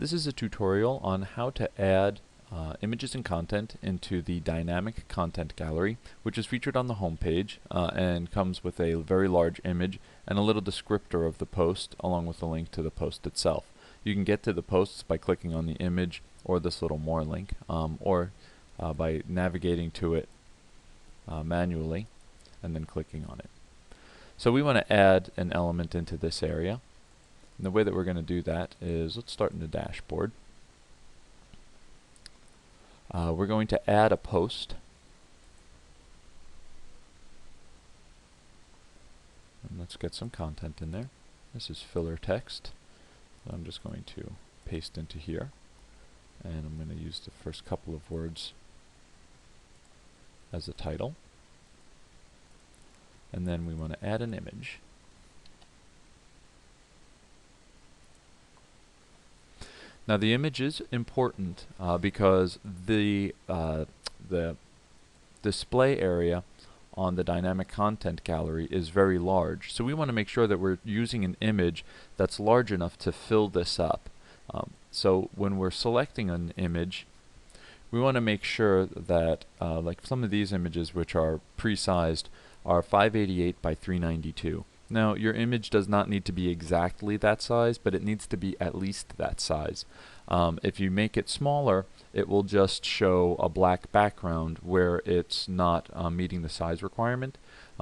This is a tutorial on how to add images and content into the dynamic content gallery, which is featured on the home page and comes with a very large image and a little descriptor of the post along with a link to the post itself. You can get to the posts by clicking on the image or this little more link or by navigating to it manually and then clicking on it. So we want to add an element into this area. And the way that we're going to do that is, let's start in the dashboard. We're going to add a post. And let's get some content in there. This is filler text. So I'm just going to paste into here. And I'm going to use the first couple of words as a title. And then we want to add an image. Now the image is important because the display area on the dynamic content gallery is very large. So we want to make sure that we're using an image that's large enough to fill this up. So when we're selecting an image, we want to make sure that like some of these images, which are pre-sized, are 588 by 392. Now your image does not need to be exactly that size, but it needs to be at least that size. If you make it smaller, it will just show a black background where it's not meeting the size requirement.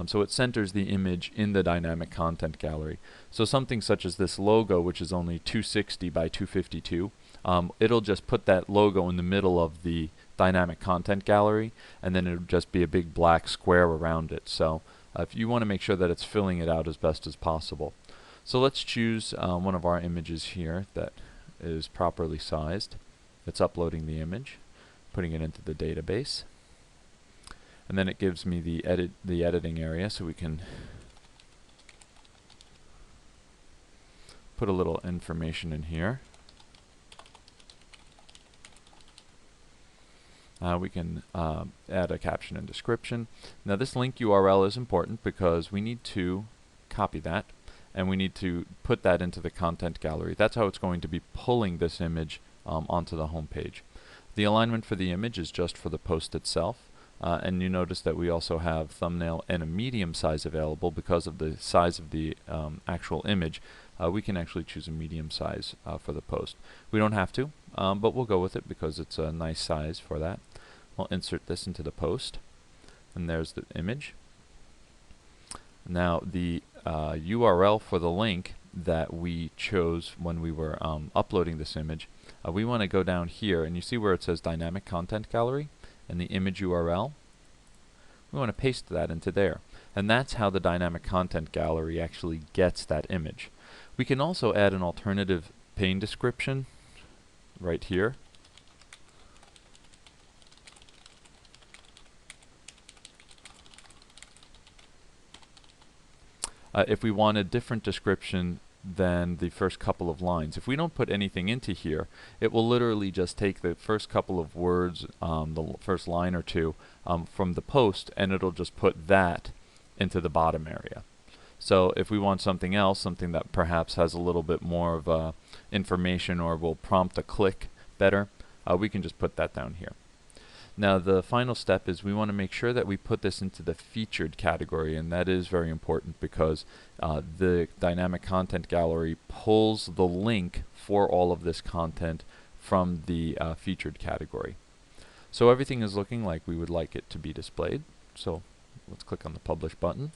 So it centers the image in the dynamic content gallery. So something such as this logo, which is only 260 by 252, it'll just put that logo in the middle of the dynamic content gallery, and then it'll just be a big black square around it. So if you want to make sure that it's filling it out as best as possible. So let's choose one of our images here that is properly sized. It's uploading the image, putting it into the database, and then it gives me the editing area, so we can put a little information in here. We can add a caption and description. Now this link URL is important because we need to copy that and we need to put that into the content gallery. That's how it's going to be pulling this image onto the home page. The alignment for the image is just for the post itself, and you notice that we also have thumbnail and a medium size available because of the size of the actual image. We can actually choose a medium size for the post. We don't have to, but we'll go with it because it's a nice size for that. We'll insert this into the post, and there's the image. Now the URL for the link that we chose when we were uploading this image, we want to go down here, and you see where it says Dynamic Content Gallery and the image URL. We want to paste that into there, and that's how the Dynamic Content Gallery actually gets that image. We can also add an alternative pane description right here. If we want a different description than the first couple of lines. If we don't put anything into here, it will literally just take the first couple of words, the first line or two from the post, and it'll just put that into the bottom area. So if we want something else, something that perhaps has a little bit more of information or will prompt a click better, we can just put that down here. Now the final step is we want to make sure that we put this into the featured category, and that is very important because the dynamic content gallery pulls the link for all of this content from the featured category. So everything is looking like we would like it to be displayed. So let's click on the publish button.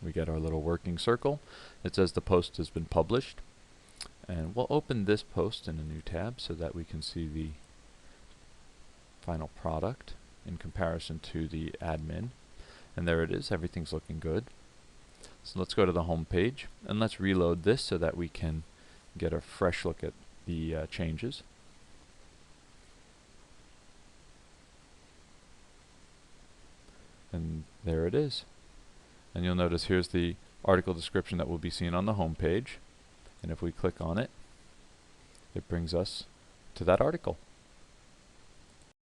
We get our little working circle. It says the post has been published, and we'll open this post in a new tab so that we can see the final product in comparison to the admin, and there it is. Everything's looking good. So let's go to the home page and let's reload this so that we can get a fresh look at the changes. And there it is. And you'll notice here's the article description that will be seen on the home page, and if we click on it, it brings us to that article.